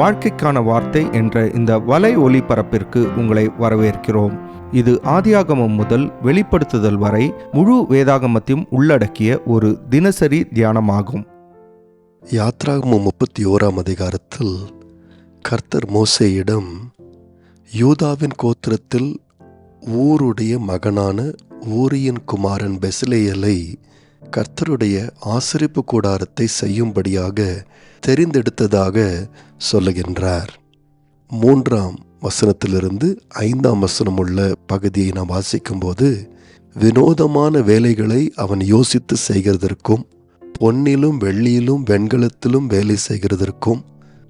வாழ்க்கைக்கான வார்த்தை என்ற இந்த வலை ஒளிபரப்பிற்கு உங்களை வரவேற்கிறோம். இது ஆதியாகமம் முதல் வெளிப்படுத்துதல் வரை முழு வேதாகமத்தையும் உள்ளடக்கிய ஒரு தினசரி தியானமாகும். யாத்ராகமம் 31 அதிகாரத்தில் கர்த்தர் மோசேயிடம் யூதாவின் கோத்திரத்தில் ஊருடைய மகனான ஊரியின் குமாரன் பெசலேயலை கர்த்தருடைய ஆசரிப்பு கூடாரத்தை செய்யும்படியாக தெரிந்தெடுத்ததாக சொல்லுகின்றார். 3ஆம் வசனத்திலிருந்து 5ஆம் வசனம் உள்ள பகுதியை நாம் வாசிக்கும்போது, வினோதமான வேலைகளை அவன் யோசித்து செய்கிறதற்கும், பொன்னிலும் வெள்ளியிலும் வெண்கலத்திலும் வேலை செய்கிறதற்கும்,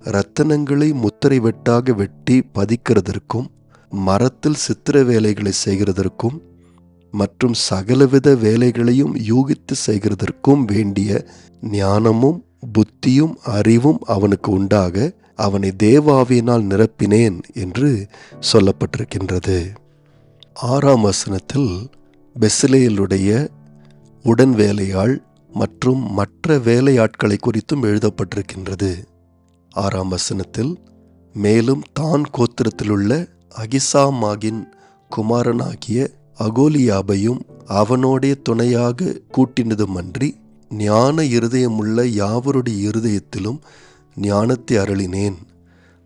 இரத்தனங்களை முத்திரை வெட்டாக வெட்டி பதிக்கிறதற்கும், மரத்தில் சித்திர வேலைகளை செய்கிறதற்கும் மற்றும் சகலவித வேலைகளையும் யூகித்து செய்கிறதற்கும் வேண்டிய ஞானமும் புத்தியும் அறிவும் அவனுக்கு உண்டாக அவனை தேவாவியினால் நிரப்பினேன் என்று சொல்லப்பட்டிருக்கின்றது. 6ஆம் வசனத்தில் பெசலேயலுடைய உடன் வேலையாள் மற்றும் மற்ற வேலையாட்களை குறித்தும் எழுதப்பட்டிருக்கின்றது. 6ஆம் வசனத்தில் மேலும் தான் கோத்திரத்திலுள்ள அகிசாமாகின் குமாரனாகிய அகோலியாபையும் அவனோடைய துணையாக கூட்டினதுமன்றி ஞான இருதயமுள்ள யாவருடைய இருதயத்திலும் ஞானத்தை அருளினேன்.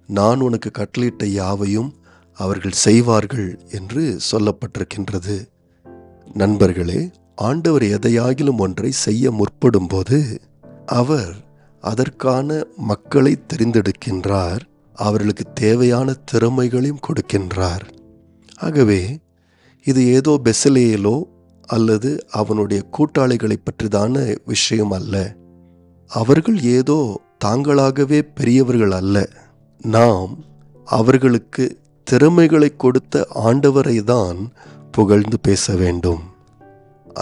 நான் உனக்கு கட்டளையிட்ட யாவையும் அவர்கள் செய்வார்கள் என்று சொல்லப்பட்டிருக்கின்றது. நண்பர்களே, ஆண்டவர் எதையாகிலும் ஒன்றை செய்ய முற்படும்போது அவர் அதற்கான மக்களை தெரிந்தெடுக்கின்றார், அவர்களுக்கு தேவையான திறமைகளையும் கொடுக்கின்றார். ஆகவே இது ஏதோ பெசலேயலோ அல்லது அவனுடைய கூட்டாளிகளை பற்றிதான விஷயம் அல்ல. அவர்கள் ஏதோ தாங்களாகவே பெரியவர்கள் அல்ல. நாம் அவர்களுக்கு திறமைகளை கொடுத்த ஆண்டவரை தான் புகழ்ந்து பேச வேண்டும்.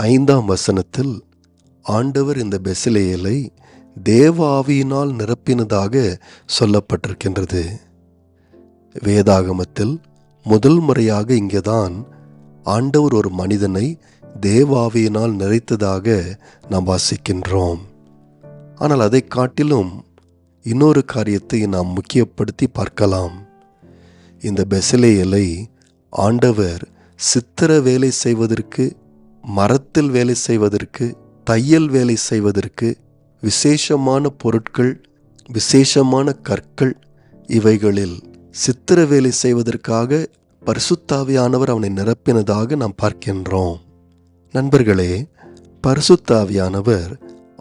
5ஆம் வசனத்தில் ஆண்டவர் இந்த பெசலேயலை தேவ ஆவியினால் நிரப்பினதாக சொல்லப்பட்டிருக்கின்றது. வேதாகமத்தில் முதல் முறையாக இங்கேதான் ஆண்டவர் ஒரு மனிதனை தேவாவியினால் நிறைத்ததாக நாம் வாசிக்கின்றோம். ஆனால் அதை காட்டிலும் இன்னொரு காரியத்தை நாம் முக்கியப்படுத்தி பார்க்கலாம். இந்த பெசலேயலை ஆண்டவர் சித்திர வேலை செய்வதற்கு, மரத்தில் வேலை செய்வதற்கு, தையல் வேலை செய்வதற்கு, விசேஷமான பொருட்கள், விசேஷமான கற்கள், இவைகளில் சித்திர வேலை செய்வதற்காக பரிசுத்தாவியானவர் அவனை நிரப்பினதாக நாம் பார்க்கின்றோம். நண்பர்களே, பரிசுத்தாவியானவர்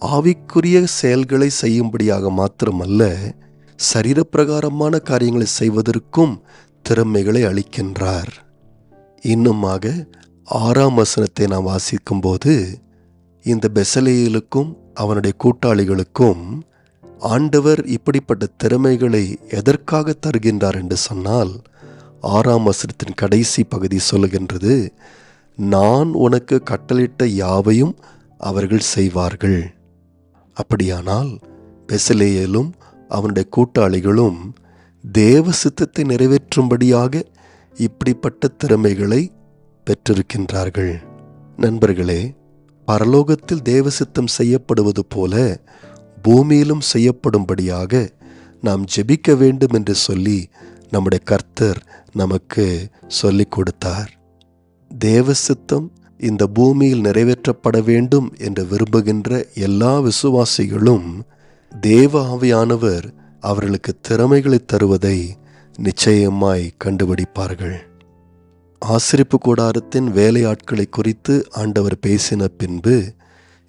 ஆவிக்குரிய செயல்களை செய்யும்படியாக மாத்திரமல்ல, சரீரப்பிரகாரமான காரியங்களை செய்வதற்கும் திறமைகளை அளிக்கின்றார். இன்னுமாக 6ஆம் வசனத்தை நாம் வாசிக்கும்போது, இந்த பெசலேயலுக்கும் அவனுடைய கூட்டாளிகளுக்கும் ஆண்டவர் இப்படிப்பட்ட திறமைகளை எதற்காக தருகின்றார் என்று சொன்னால், 6ஆம் வசனத்தின் கடைசி பகுதி சொல்லுகின்றது, நான் உனக்கு கட்டளையிட்ட யாவையும் அவர்கள் செய்வார்கள். அப்படியானால் பெசலேயலும் அவனுடைய கூட்டாளிகளும் தேவ சித்தத்தை நிறைவேற்றும்படியாக இப்படிப்பட்ட திறமைகளை பெற்றிருக்கின்றார்கள். நண்பர்களே, பரலோகத்தில் தேவ சித்தம் செய்யப்படுவது போல பூமியிலும் செய்யப்படும்படியாக நாம் ஜெபிக்க வேண்டும் என்று சொல்லி நம்முடைய கர்த்தர் நமக்கு சொல்லிக் கொடுத்தார். தேவ சித்தம் இந்த பூமியில் நிறைவேற்றப்பட வேண்டும் என்று விரும்புகின்ற எல்லா விசுவாசிகளும் தேவ ஆவியானவர் அவர்களுக்கு திறமைகளை தருவதை நிச்சயமாய் கண்டுபிடிப்பார்கள். ஆசரிப்பு கூடாரத்தின் வேலையாட்களை குறித்து ஆண்டவர் பேசின பின்பு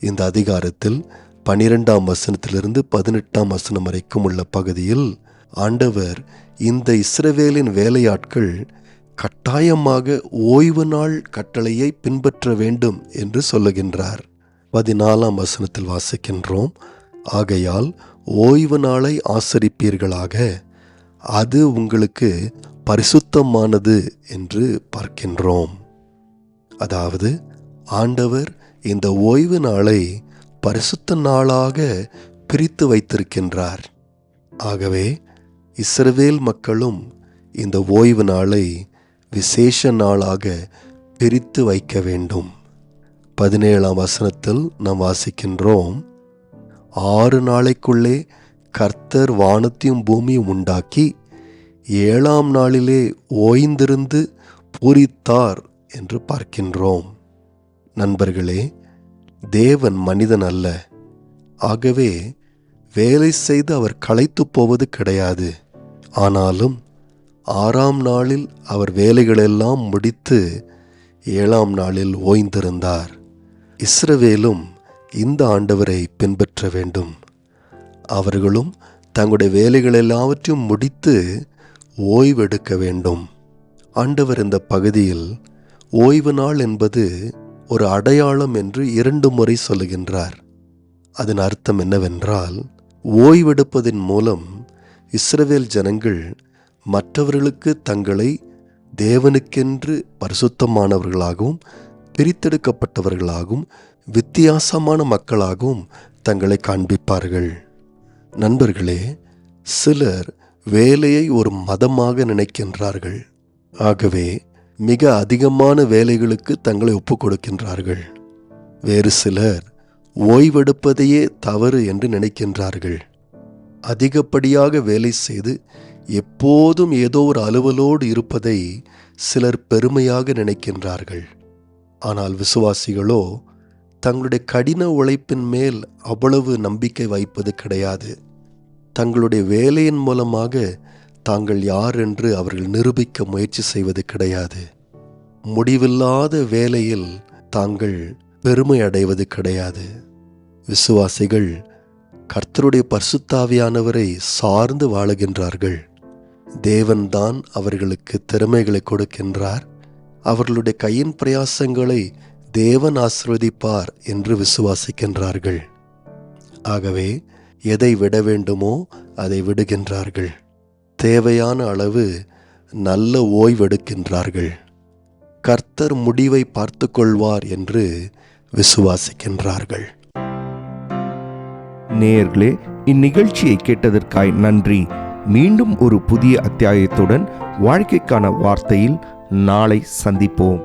இந்த அதிகாரத்தில் 12ஆம் வசனத்திலிருந்து 18ஆம் வசனம் வரைக்கும் உள்ள பகுதியில் ஆண்டவர் இந்த இஸ்ரவேலின் வேலையாட்கள் கட்டாயமாக ஓய்வு நாள் கட்டளையை பின்பற்ற வேண்டும் என்று சொல்லுகின்றார். 14ஆம் வசனத்தில் வாசிக்கின்றோம், ஆகையால் ஓய்வு நாளை ஆசரிப்பீர்களாக, அது உங்களுக்கு பரிசுத்தமானது என்று பார்க்கின்றோம். அதாவது ஆண்டவர் இந்த ஓய்வு நாளை பரிசுத்த நாளாக பிரித்து வைத்திருக்கின்றார். ஆகவே இஸ்ரவேல் மக்களும் இந்த ஓய்வு நாளை விசேஷ நாளாக பிரித்து வைக்க வேண்டும். 17ஆம் வசனத்தில் நாம் வாசிக்கின்றோம், 6 நாளைக்குள்ளே கர்த்தர் வானத்தையும் பூமியும் உண்டாக்கி 7ஆம் நாளிலே ஓய்ந்திருந்து பூரித்தார் என்று பார்க்கின்றோம். நண்பர்களே, தேவன் மனிதன் அல்ல. ஆகவே வேலை செய்து அவர் களைத்து போவது கிடையாது. ஆனாலும் 6ஆம் நாளில் அவர் வேலைகளெல்லாம் முடித்து 7ஆம் நாளில் ஓய்ந்திருந்தார். இஸ்ரவேலும் இந்த ஆண்டவரை பின்பற்ற வேண்டும். அவர்களும் தங்களுடைய வேலைகள் எல்லாவற்றையும் முடித்து ஓய்வெடுக்க வேண்டும். ஆண்டவர் இந்த பகுதியில் ஓய்வு நாள் என்பது ஒரு அடையாளம் என்று 2 முறை சொல்லுகின்றார். அதன் அர்த்தம் என்னவென்றால், ஓய்வெடுப்பதன் மூலம் இஸ்ரவேல் ஜனங்கள் மற்றவர்களுக்கு தங்களை தேவனுக்கென்று பரிசுத்தமானவர்களாகவும் பிரித்தெடுக்கப்பட்டவர்களாகவும் வித்தியாசமான மக்களாகவும் தங்களை காண்பிப்பார்கள். நண்பர்களே, சிலர் வேலையை ஒரு மதமாக நினைக்கின்றார்கள். ஆகவே மிக அதிகமான வேலைகளுக்கு தங்களை ஒப்புக் கொடுக்கின்றார்கள். வேறு சிலர் ஓய்வெடுப்பதையே தவறு என்று நினைக்கின்றார்கள். அதிகப்படியாக வேலை செய்து எப்போதும் ஏதோ ஒரு அலுவலோடு இருப்பதை சிலர் பெருமையாக நினைக்கின்றார்கள். ஆனால் விசுவாசிகளோ தங்களுடைய கடின உழைப்பின் மேல் அவ்வளவு நம்பிக்கை வைப்பது கிடையாது. தங்களுடைய வேலையின் மூலமாக தாங்கள் யார் என்று அவர்கள் நிரூபிக்க முயற்சி செய்வது கிடையாது. முடிவில்லாத வேலையில் தாங்கள் பெருமை அடைவது கிடையாது. விசுவாசிகள் கர்த்தருடைய பரிசுத்தாவியானவரை சார்ந்து வாழுகின்றார்கள். தேவன்தான் அவர்களுக்கு திறமைகளை கொடுக்கின்றார். அவர்களுடைய கையின் பிரயாசங்களை தேவன் ஆசீர்வதிப்பார் என்று விசுவாசிக்கின்றார்கள். ஆகவே எதை விட வேண்டுமோ அதை விடுகின்றார்கள். தேவையான அளவு நல்ல ஓய்வெடுக்கின்றார்கள். கர்த்தர் முடிவை பார்த்து கொள்வார் என்று விசுவாசிக்கின்றார்கள். நேயர்களே, இந்நிகழ்ச்சியை கேட்டதற்காய் நன்றி. மீண்டும் ஒரு புதிய அத்தியாயத்துடன் வாழ்க்கைக்கான வார்த்தையில் நாளை சந்திப்போம்.